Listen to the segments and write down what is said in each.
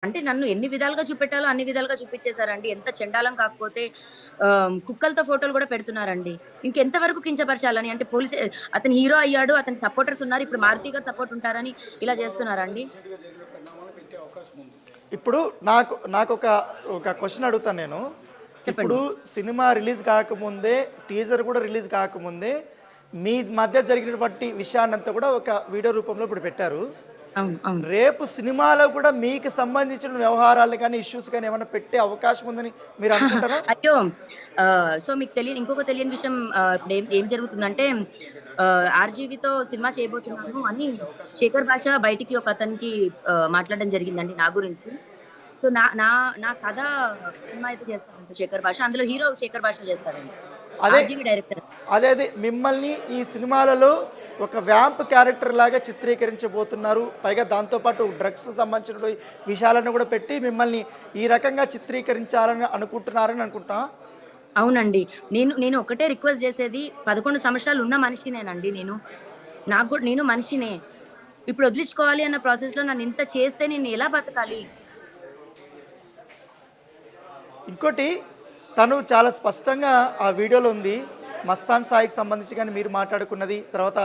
అంటే నన్ను ఎన్ని విధాలుగా చూపెట్టాలో అన్ని విధాలుగా చూపిచ్చేసారండి. ఎంత చెండాలం కాకపోతే కుక్కలతో ఫోటోలు గూడా పెడుతున్నారండి. ఇంకెంత వరకు కించపరచాలని? అంటే అతను హీరో అయ్యాడు. అతనికి సపోర్టర్స్ ఉన్నారు. ఇప్పుడు మారుతి గారు సపోర్ట్ ఉంటారని ఇలా చేస్తున్నారా అండి? ఇప్పుడు నాకొక క్వెషన్ అడుగుతాను నేను. ఇప్పుడు చెప్పండి. సినిమా రిలీజ్ కాకముందే, టీజర్ కూడా రిలీజ్ కాకముందే మీ మధ్య జరిగినటువంటి విషయాన్నంతా కూడా ఒక వీడియో రూపంలో ఇప్పుడు పెట్టారు. అవును. అవును. రేపు సినిమాలో కూడా మీకు సంబంధించిన వ్యవహారాలు గానీ, ఇష్యూస్ గానీ ఏమన్నా పెట్టే అవకాశం ఉందని మీరు అనుకుంటారా? అయ్యో! సో, మీకు ఇంకొక తెలియని విషయం ఇప్పుడు ఏం ఏం జరుగుతుందంటే ఆర్‌జీవీతో సినిమా చేయబోతున్నాను అని శేఖర్ భాష బయటికి ఒక అతనికి మాట్లాడడం జరిగిందండి నా గురించి. సో, నా నా నా కథ సినిమా అయితే చేస్తాడంట శేఖర్ భాష. అందులో హీరో శేఖర్ భాష చేస్తాడండి. అదే ఆర్‌జీవీ డైరెక్టర్. అదే మిమ్మల్ని ఈ సినిమాలలో ఒక వ్యాంప్ క్యారెక్టర్ లాగా చిత్రీకరించబోతున్నారు. పైగా దాంతో పాటు డ్రగ్స్ సంబంధించిన విషయాలను కూడా పెట్టి మిమ్మల్ని ఈ రకంగా చిత్రీకరించాలని అనుకుంటున్నారని అనుకుంటా. అవునండి. నేను నేను ఒకటే రిక్వెస్ట్ చేసేది 11 సంవత్సరాలు ఉన్న మనిషినేనండి నేను. నేను మనిషినే. ఇప్పుడు వదిలించుకోవాలి అన్న ప్రాసెస్‌లో నన్నింత చేస్తే నేను ఎలా బతకాలి? ఇంకోటి తను చాలా స్పష్టంగా ఆ వీడియోలో ఉంది. మస్తాన్ సాయికి సంబంధించి కానీ మీరు మాట్లాడుకున్నది, తర్వాత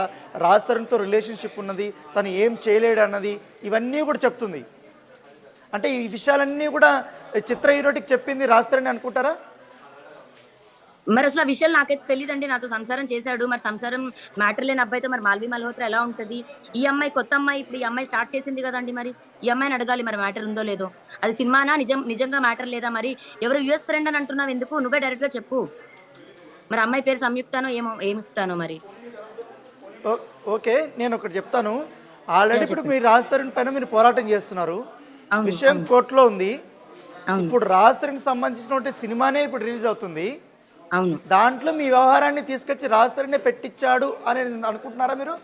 రాజ్ తరుణ్‌తో రిలేషన్‌షిప్ ఉన్నది, తను ఏం చేయలేడన్నది, ఇవన్నీ కూడా చెప్తుంది. అంటే ఈ విషయాలన్నీ కూడా చిత్ర హీరోటికి చెప్పింది రాజ్ తరుణ్ అనుకుంటారా? మరసలు ఆ విషయాలు నాకైతే తెలీదండి. నాతో సంసారం చేశాడు. మరి సంసారం మ్యాటర్ లేని అబ్బాయితో మరి మాల్వి మల్హోత్రా ఎలా ఉంటది? ఈ అమ్మాయి కొత్త అమ్మాయి ఇప్పుడు ఈ అమ్మాయి స్టార్ట్ చేసింది గదండీ మరి. ఈ అమ్మాయిని అడగాలి మరి మ్యాటర్ ఉందో లేదో. అది సినిమానా? నిజంగా మ్యాటర్ లేదా మరి? ఎవరో యూఎస్ ఫ్రెండ్ అని అంటున్నావెందుకు? నువ్వే డైరెక్ట్‌గా చెప్పు. మరి అమ్మాయి పేరు సంయుక్తానో ఏమిక్తానో మరి. ఓ ఓకే. నేనొకటి చెప్తాను. Already yeah! ఇప్పుడు చెప్పండి. మీరు రాజ్ తరుణ్ పైన మీరు పోరాటం చేస్తున్నారు. అవును. విషయం అవును. కోర్టులో ఉంది. అవును. ఇప్పుడు రాజ్ తరుణ్‌కి సంబంధించినటువంటి సినిమానే ఇప్పుడు రిలీజ్ అవుతుంది. అవును. దాంట్లో మీ వ్యవహారాన్ని తీసుకొచ్చి రాజ్ తరుణే పెట్టిచ్చాడు అని అనుకుంటున్నారా మీరు?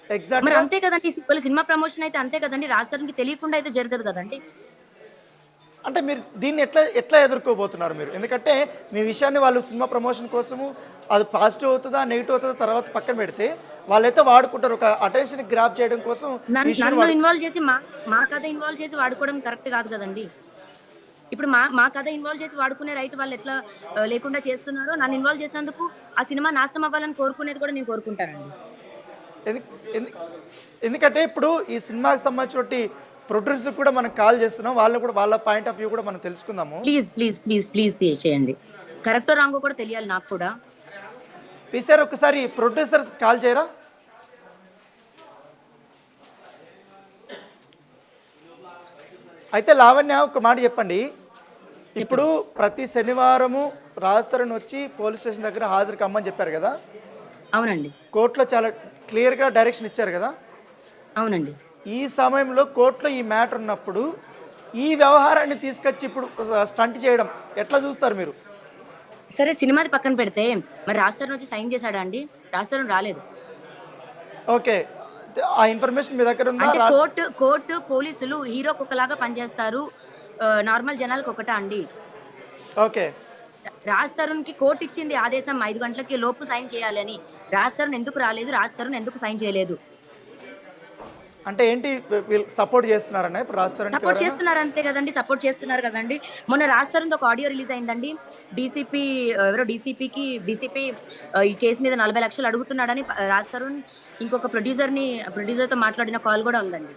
మరి ఎగ్జాక్ట్‌గా అంతే కదండీ! ఒకవేళ సినిమా ప్రమోషన్ అయితే అంతే కదండీ! రాజ్ తరుణ్‌కి తెలియకుండా అయితే జరగదు కదండీ! అంటే మీరు దీన్ని ఎట్లా ఎట్లా ఎదుర్కోబోతున్నారు మీరు? ఎందుకంటే మీ విషయాన్ని వాళ్ళు సినిమా ప్రమోషన్ కోసము అది పాజిటివ్ అవుతదా? నెగెటివ్ అవుతదా? తర్వాత పక్కన పెడితే వాళ్ళైతే వాడుకుంటారు. ఒక అటెన్షన్ గ్రాబ్ చేయడం కోసం ఈ ఇష్యూని నన్ను ఇన్వాల్వ్ చేసి మా కథ ఇన్వాల్వ్ చేసి వాడుకోవడం కరెక్ట్ కాదు కదండీ! ఇప్పుడు మా కథ ఇన్వాల్వ్ చేసి వాడుకునే రైట్ వాళ్ళు ఎట్లా లేకుండా చేస్తున్నారో నన్ను ఇన్వాల్వ్ చేసినందుకు ఆ సినిమా నాశనం అవ్వాలని కోరుకునేది కూడా నేను కోరుకుంటానండి. ఎందు ఎందు ఎందుకంటే ఇప్పుడు ఈ సినిమాకి సంబంధించినటువంటి ప్రొడ్యూసర్‌కి కూడా మనం కాల్ చేస్తున్నాం. వాళ్ళు కూడా వాళ్ళ పాయింట్ ఆఫ్ వ్యూ కూడా మనం తెలుసుకుందాము. ప్లీజ్ చేయండి. కరెక్టో రాంగో కూడా తెలియాలి నాకు కూడా. పిసార్ ఒక్కసారి ప్రొడ్యూసర్స్ కాల్ చేయరా? అయితే లావణ్య ఒక మాట చెప్పండి. ఇప్పుడు చెప్పండి. ప్రతి శనివారము రాజ్ తరుణ్ వచ్చి పోలీస్ స్టేషన్ దగ్గర హాజరు కమ్మని చెప్పారు కదా! అవునండి. కోర్టులో చాలా క్లియర్‌గా డైరెక్షన్ ఇచ్చారు కదా! అవునండి. ఈ సమయంలో కోర్టులో ఈ మ్యాటర్ ఉన్నప్పుడు ఈ వ్యవహారాన్ని తీసుకొచ్చి ఇప్పుడు స్టంట్ చేయడం ఎట్లా చూస్తారు మీరు? సరే సినిమాది పక్కన పెడితే మరి రాజ్ తరుణ్ వచ్చి సైన్ చేసాడా అండి? రాజ్ తరుణ్ రాలేదు. ఓకే. ఆ ఇన్ఫర్మేషన్ మీ దగ్గర ఉందా? అంటే కోర్టు, పోలీసులు హీరోకి ఒకలాగా పనిచేస్తారు. నార్మల్ జనాలకి ఒకటా అండి? ఓకే. రాజ్ తరుణ్‌కి కోర్ట్ ఇచ్చింది ఆదేశం 5 గంటలకి లోపు సైన్ చేయాలి అని. రాజ్ తరుణ్ ఎందుకు రాలేదు? రాజ్ తరుణ్ ఎందుకు సైన్ చేయలేదు? అంటే ఏంటి వీళ్ళు సపోర్ట్ చేస్తున్నారనా ఇప్పుడు రాజ్ తరుణ్‌కి సపోర్ట్ ఎవరైనా? చేస్తున్నారు అంతే గదండీ! సపోర్ట్ చేస్తున్నారు గదండీ! మొన్న రాజ్ తరుణ్‌ది ఒక ఆడియో రిలీజ్ అయిందండి. డీసీపీ ఎవరో డీసీపీ ఈ కేసు మీద 40,00,000 అడుగుతున్నాడని రాజ్ తరుణ్ ఇంకొక ప్రొడ్యూసర్‌తో మాట్లాడిన కాల్ గూడా ఉందండి.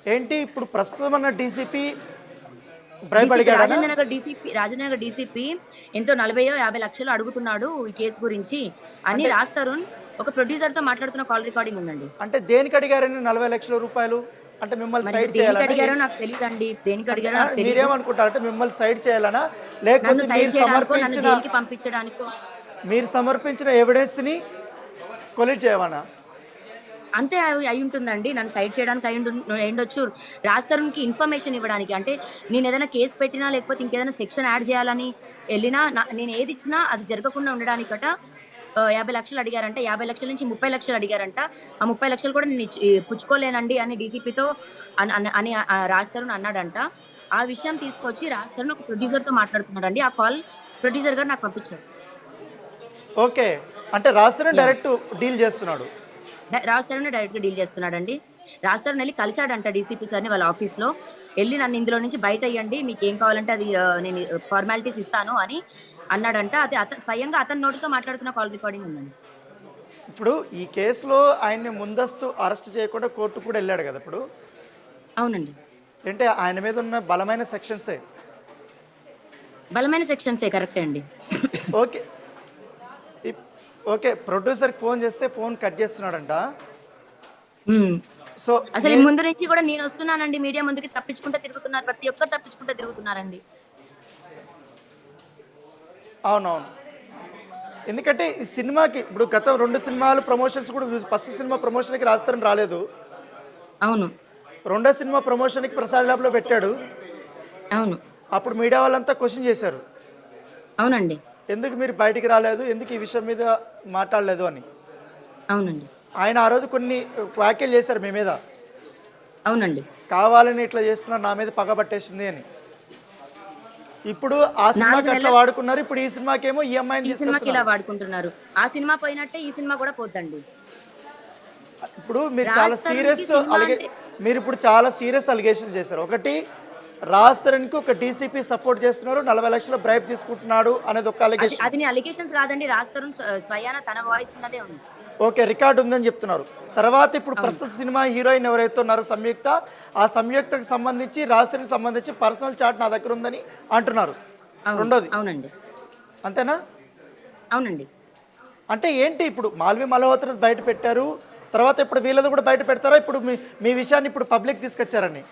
ఏంటి ఇప్పుడు ప్రస్తుతం ఉన్న డీసీపీ బ్రైబ్ అడిగాడనా? రాజేంద్రనగర్ డీసీపీ ఎంతో 40 50 లక్షలు అడుగుతున్నాడు ఈ కేసు గురించి అని అంటే రాజ్ తరుణ్ ఒక ప్రొడ్యూసర్‌తో మాట్లాడుతున్న కాల్ రికార్డింగ్ ఉందండి. అంటే దేనికి అడిగారండి 40,00,000 రూపాయలు? అంటే మిమ్మల్ని మరి సైడ్ దేనికి చేయాలనా? అడిగారో నాకు తెలీదండి. దేనికి అంటే అడిగారో నాకు తెలీదు. మీరేమనుకుంటారంటే మిమ్మల్ని సైడ్ చేయాలనా? నన్ను లేకపోతే సైడ్ చేయడానికో, నన్ను జైలుకి పంపించడానికో మీరు సమర్పించిన ఎవిడెన్స్‌ని కొలిట్ చేయమనా? అంతే అయ్యుంటుందండి. నన్ను సైడ్ చేయడానికి అయ్యుండొచ్చు. రాజ్ తరుణ్‌కి ఇన్ఫర్మేషన్ ఇవ్వడానికి. అంటే నేనేదైనా కేస్ పెట్టినా, లేకపోతే ఇంకేదైనా సెక్షన్ యాడ్ చేయాలని ఎళ్ళినా నేను ఏదిచ్చినా అది జరగకుండా ఉండడానికట 50,00,000 అడిగారంట. 50,00,000 నుంచి 30,00,000 అడిగారంట. ఆ 30,00,000 కూడా నేను పుచ్చుకోలేనండి అని డీసీపీతో అని రాజ్ తరుణ్ అన్నాడంట. ఆ విషయం తీసుకొచ్చి రాజ్ తరుణ్ ఒక ప్రొడ్యూసర్‌తో మాట్లాడుతున్నాడండి. ఆ కాల్ ప్రొడ్యూసర్ గారు నాకు పంపించారు. ఓకే. అంటే Raj Tarun yeah! Direct deal చేస్తున్నాడు. రాజ్ తరుణ్ డైరెక్ట్గా డీల్ చేస్తున్నాడండి. రాజ్ తరుణ్ వెళ్ళి కలిశాడంట డీసీపీ సార్ని వాళ్ళ ఆఫీస్లో. వెళ్ళి నన్ను ఇందులో నుంచి బయట అయ్యండి, మీకు ఏం కావాలంటే అది నేను ఫార్మాలిటీస్ ఇస్తాను అని అన్నాడంట. అది స్వయంగా అతని నోటితో మాట్లాడుతున్న కాల్ రికార్డింగ్ ఉందండి. ఇప్పుడు ఈ కేసులో ఆయన్ని ముందస్తు అరెస్ట్ చేయకుండా కోర్టు కూడా వెళ్ళాడు కదా ఇప్పుడు. అవునండి, అంటే ఆయన మీద ఉన్న బలమైన సెక్షన్సే. బలమైన సెక్షన్సే కరెక్టే అండి. ఓకే ఓకే, ప్రొడ్యూసర్కి ఫోన్ చేస్తే ఫోన్ కట్ చేస్తున్నాడంట. ఉమ్. సో అసలు ఈ ముందు నుంచి కూడా నేను వస్తున్నానండి మీడియా ముందుకి, తప్పించుకుంటూ తిరుగుతున్నారు, ప్రతి ఒక్కరు తప్పించుకుంటూ తిరుగుతున్నారండి. అవునవును, ఎందుకంటే ఈ సినిమాకి ఇప్పుడు గత 2 సినిమాలు ప్రమోషన్స్ కూడా ఫస్ట్ సినిమా ప్రమోషన్కి రాజ్ తరుణ్ రాలేదు, అవును రెండో సినిమా ప్రమోషన్కి ప్రసాద్ ల్యాబ్లో పెట్టాడు. అవును అప్పుడు మీడియా వాళ్ళంతా క్వశ్చన్ చేశారు, అవునండి ఎందుకు మీరు బయటికి రాలేదు, ఎందుకు ఈ విషయం మీద మాట్లాడలేదు అని. అవునండి ఆయన ఆ రోజు కొన్ని వ్యాఖ్యలు చేశారు మీ మీద, అవునండి. కావాలని ఇట్లా చేస్తున్నారు, నా మీద పగ పట్టేసింది అని. ఇప్పుడు ఆ సినిమాకి అట్లా వాడుకున్నారు, ఇప్పుడు ఈ సినిమాకేమో ఈ అమ్మాయిని ఈ సినిమాకి ఇలా తీసుకొస్తున్నారు. వాడుకుంటున్నారు. ఆ సినిమా పోయినట్టే ఈ సినిమా కూడా పోద్దండి. ఇప్పుడు మీరు రాజ్ చాలా తరుణ్కి సీరియస్ సినిమా అంటే- మీరు ఇప్పుడు చాలా సీరియస్ అలిగేషన్ చేశారు. ఒకటి, రాజ్ తరుణ్కి ఒక డీసీపీ సపోర్ట్ చేస్తున్నారు, 40 లక్షల బ్రైబ్ తీసుకుంటున్నాడు అనేది ఒక అది అలిగేషన్. అది అలిగేషన్స్ కాదండి, రాజ్ తరుణ్ స్వయాన తన వాయిస్ ఉన్నదే ఉంది. ఓకే, రికార్డు ఉందని చెప్తున్నారు. తర్వాత ఇప్పుడు ప్రస్తుత సినిమా హీరోయిన్ ఎవరైతే ఉన్నారో సంయుక్త, ఆ సంయుక్తకు సంబంధించి రాజ్ తరుణ్కి సంబంధించి పర్సనల్ చాట్ నా దగ్గర ఉందని అంటున్నారు. అవును, రెండోది అవునండి అంతేనా? అవునండి. అంటే ఏంటి, ఇప్పుడు మాల్వి మల్హోత్రా బయట పెట్టారు, తర్వాత ఇప్పుడు వీళ్ళది కూడా బయట పెడతారా? ఇప్పుడు మీ మీ విషయాన్ని ఇప్పుడు పబ్లిక్ తీసుకొచ్చారని.